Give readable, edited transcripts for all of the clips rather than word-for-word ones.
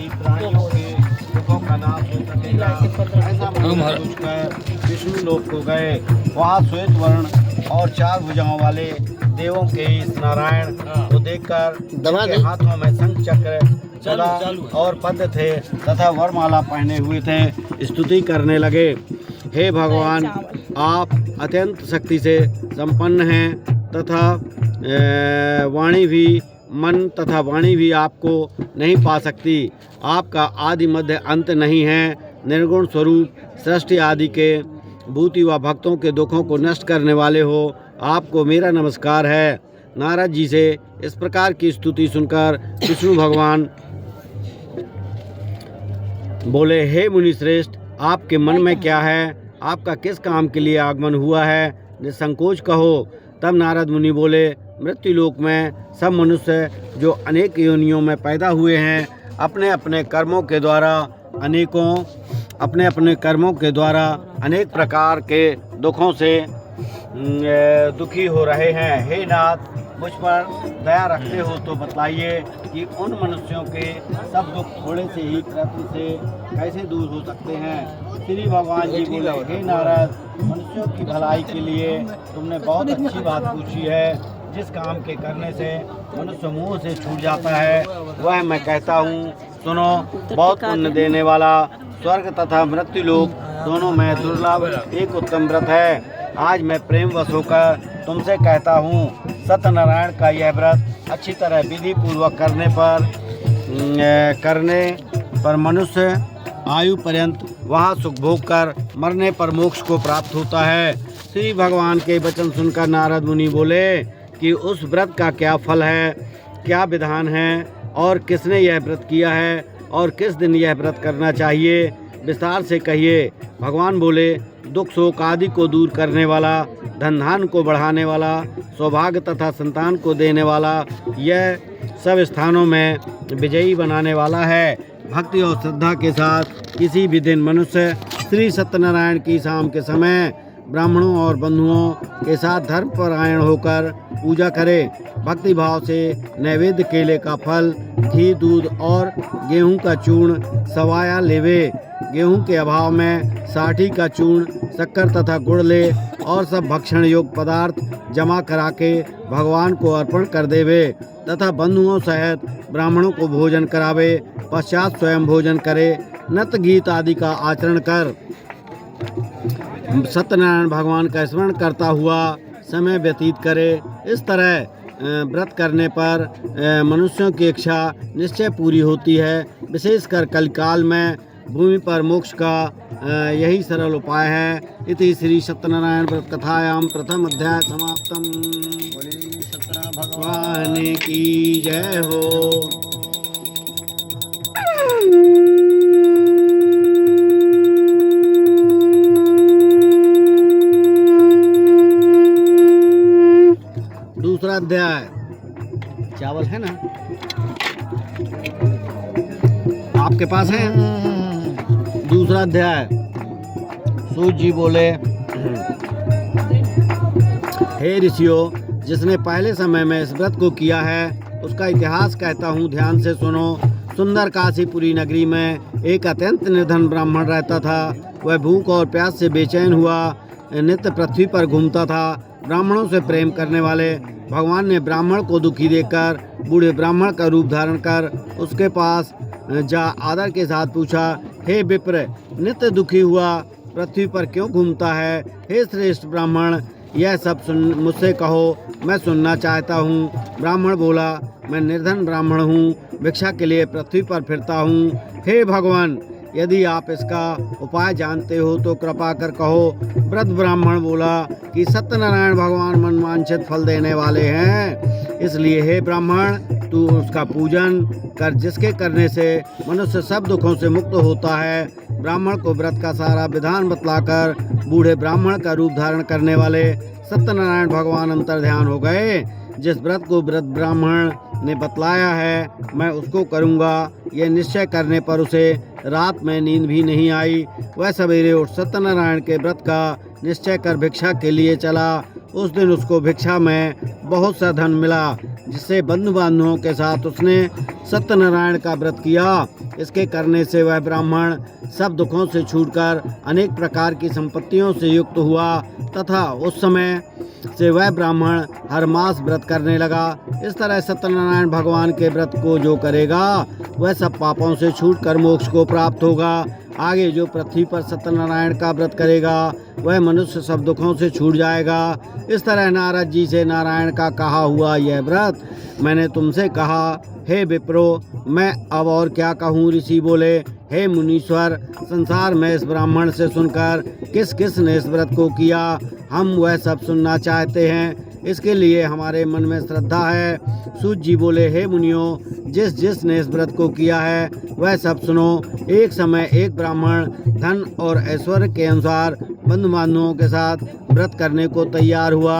प्राणियों के दुखों का नाश हो सकेगा। ऐसा मन सोचकर विष्णु लोक को गए। वहाँ श्वेत वर्ण और 4 भुजाओं वाले देवों के इस नारायण को देखकर उनके हाथों में शंख चक्र गदा और पद्म थे तथा वरमाला पहने हुए थे, स्तुति करने लगे। हे भगवान, आप अत्यंत शक्ति से संपन्न हैं तथा मन तथा वाणी भी आपको नहीं पा सकती। आपका आदि मध्य अंत नहीं है। निर्गुण स्वरूप सृष्टि आदि के भूति व भक्तों के दुखों को नष्ट करने वाले हो। आपको मेरा नमस्कार है। नारद जी से इस प्रकार की स्तुति सुनकर विष्णु भगवान बोले, हे मुनि श्रेष्ठ, आपके मन में क्या है? आपका किस काम के लिए आगमन हुआ है? निसंकोच कहो। तब नारद मुनि बोले, मृत्यु लोक में सब मनुष्य जो अनेक योनियों में पैदा हुए हैं, अपने अपने कर्मों के द्वारा अनेक प्रकार के दुखों से दुखी हो रहे हैं। हे नाथ, मुझ पर दया रखते हो तो बतलाइए कि उन मनुष्यों के सब दुख थोड़े से ही प्रयत्न से कैसे दूर हो सकते हैं। श्री भगवान जी बोले, हे नारद, मनुष्यों की भलाई के लिए तुमने बहुत अच्छी बात पूछी है। जिस काम के करने से मनुष्य मुँह से छूट जाता है वह मैं कहता हूँ, सुनो। बहुत पुण्य देने वाला स्वर्ग तथा मृत्यु लोक दोनों में दुर्लभ एक उत्तम व्रत है। आज मैं प्रेम वश होकर तुमसे कहता हूँ, सत्यनारायण का यह व्रत अच्छी तरह विधि पूर्वक करने पर मनुष्य आयु पर्यंत वहाँ सुख भोग कर मरने पर मोक्ष को प्राप्त होता है। श्री भगवान के वचन सुनकर नारद मुनि बोले कि उस व्रत का क्या फल है, क्या विधान है और किसने यह व्रत किया है और किस दिन यह व्रत करना चाहिए, विस्तार से कहिए। भगवान बोले, दुख शोक आदि को दूर करने वाला, धन धान को बढ़ाने वाला, सौभाग्य तथा संतान को देने वाला, यह सब स्थानों में विजयी बनाने वाला है। भक्ति और श्रद्धा के साथ किसी भी दिन मनुष्य श्री सत्यनारायण की शाम के समय ब्राह्मणों और बंधुओं के साथ धर्मपरायण होकर पूजा करे। भक्ति भाव से नैवेद्य केले का फल, घी, दूध और गेहूं का चूर्ण सवाया लेवे। गेहूं के अभाव में साठी का चूर्ण, शक्कर तथा गुड़ ले और सब भक्षण योग्य पदार्थ जमा करा के भगवान को अर्पण कर देवे तथा बंधुओं सहित ब्राह्मणों को भोजन करावे। पश्चात स्वयं भोजन करे। नृत्य गीत आदि का आचरण कर सत्यनारायण भगवान का स्मरण करता हुआ समय व्यतीत करे। इस तरह व्रत करने पर मनुष्यों की इच्छा निश्चय पूरी होती है। विशेषकर कलिकाल में भूमि पर मोक्ष का यही सरल उपाय है। इति श्री सत्यनारायण व्रत कथायां प्रथम अध्याय समाप्तम। सत्यनारायण भगवान की जय हो। दूसरा अध्याय, चावल है ना आपके पास है? दूसरा अध्याय। सूत जी बोले, हे ऋषियों, जिसने पहले समय में इस व्रत को किया है उसका इतिहास कहता हूँ, ध्यान से सुनो। सुंदर काशीपुरी नगरी में एक अत्यंत निर्धन ब्राह्मण रहता था। वह भूख और प्यास से बेचैन हुआ नित्य पृथ्वी पर घूमता था। ब्राह्मणों से प्रेम करने वाले भगवान ने ब्राह्मण को दुखी देखकर बूढ़े ब्राह्मण का रूप धारण कर उसके पास जा आदर के साथ पूछा, हे विप्र, नित्य दुखी हुआ पृथ्वी पर क्यों घूमता है? हे श्रेष्ठ ब्राह्मण, यह सब मुझसे कहो, मैं सुनना चाहता हूँ। ब्राह्मण बोला, मैं निर्धन ब्राह्मण हूँ, भिक्षा के लिए पृथ्वी पर फिरता हूँ। हे भगवान, यदि आप इसका उपाय जानते हो तो कृपा कर कहो। वृद्ध ब्राह्मण बोला कि सत्यनारायण भगवान मनवांछित फल देने वाले हैं, इसलिए हे ब्राह्मण, तू उसका पूजन कर, जिसके करने से मनुष्य सब दुखों से मुक्त होता है। ब्राह्मण को व्रत का सारा विधान बतलाकर बूढ़े ब्राह्मण का रूप धारण करने वाले सत्यनारायण भगवान अंतर ध्यान हो गए। जिस व्रत को वृद्ध ब्राह्मण ने बतलाया है मैं उसको करूँगा, यह निश्चय करने पर उसे रात में नींद भी नहीं आई। वह सवेरे उठ सत्यनारायण के व्रत का निश्चय कर भिक्षा के लिए चला। उस दिन उसको भिक्षा में बहुत सा धन मिला, जिससे बंधु बांधवों के साथ उसने सत्यनारायण का व्रत किया। इसके करने से वह ब्राह्मण सब दुखों से छूटकर अनेक प्रकार की संपत्तियों से युक्त हुआ तथा उस समय से वह ब्राह्मण हर मास व्रत करने लगा। इस तरह सत्यनारायण भगवान के व्रत को जो करेगा वह सब पापों से छूटकर मोक्ष को प्राप्त होगा। आगे जो पृथ्वी पर सत्यनारायण का व्रत करेगा वह मनुष्य सब दुखों से छूट जाएगा। इस तरह नारद जी से नारायण का कहा हुआ यह व्रत मैंने तुमसे कहा। हे विप्रो, मैं अब और क्या कहूँ। ऋषि बोले, हे मुनीश्वर, संसार में इस ब्राह्मण से सुनकर किस किस ने इस व्रत को किया, हम वह सब सुनना चाहते हैं। इसके लिए हमारे मन में श्रद्धा है। सूत जी बोले, हे मुनियों, जिस जिस ने इस व्रत को किया है वह सब सुनो। एक समय एक ब्राह्मण धन और ऐश्वर्य के अनुसार बंधु बांधवों के साथ व्रत करने को तैयार हुआ।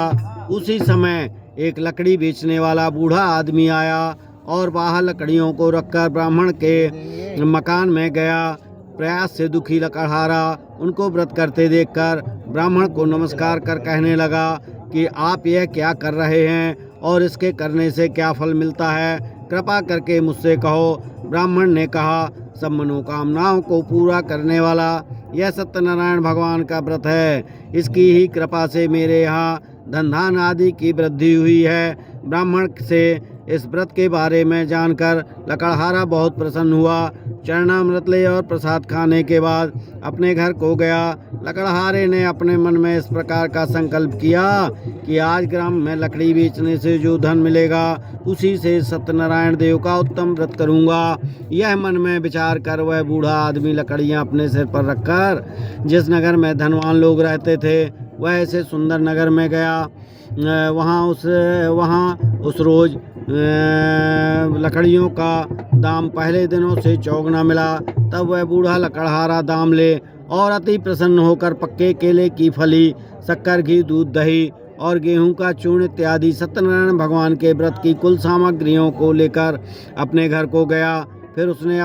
उसी समय एक लकड़ी बेचने वाला बूढ़ा आदमी आया और बाहर लकड़ियों को रखकर ब्राह्मण के मकान में गया। प्रयास से दुखी लकड़हारा उनको व्रत करते देखकर ब्राह्मण को नमस्कार कर कहने लगा कि आप यह क्या कर रहे हैं और इसके करने से क्या फल मिलता है, कृपा करके मुझसे कहो। ब्राह्मण ने कहा, सब मनोकामनाओं को पूरा करने वाला यह सत्यनारायण भगवान का व्रत है। इसकी ही कृपा से मेरे यहाँ धन धान आदि की वृद्धि हुई है। ब्राह्मण से इस व्रत के बारे में जानकर लकड़हारा बहुत प्रसन्न हुआ। चरणामृत ले और प्रसाद खाने के बाद अपने घर को गया। लकड़हारे ने अपने मन में इस प्रकार का संकल्प किया कि आज ग्राम में लकड़ी बेचने से जो धन मिलेगा उसी से सत्यनारायण देव का उत्तम व्रत करूंगा। यह मन में विचार कर वह बूढ़ा आदमी लकड़ियां अपने सिर पर रखकर जिस नगर में धनवान लोग रहते थे वह ऐसे सुंदर नगर में गया। वहाँ उस रोज लकड़ियों का दाम पहले दिनों से चौगुना मिला। तब वह बूढ़ा लकड़हारा दाम ले और अति प्रसन्न होकर पक्के केले की फली, शक्कर, घी, दूध, दही और गेहूं का चूर्ण इत्यादि सत्यनारायण भगवान के व्रत की कुल सामग्रियों को लेकर अपने घर को गया। फिर उसने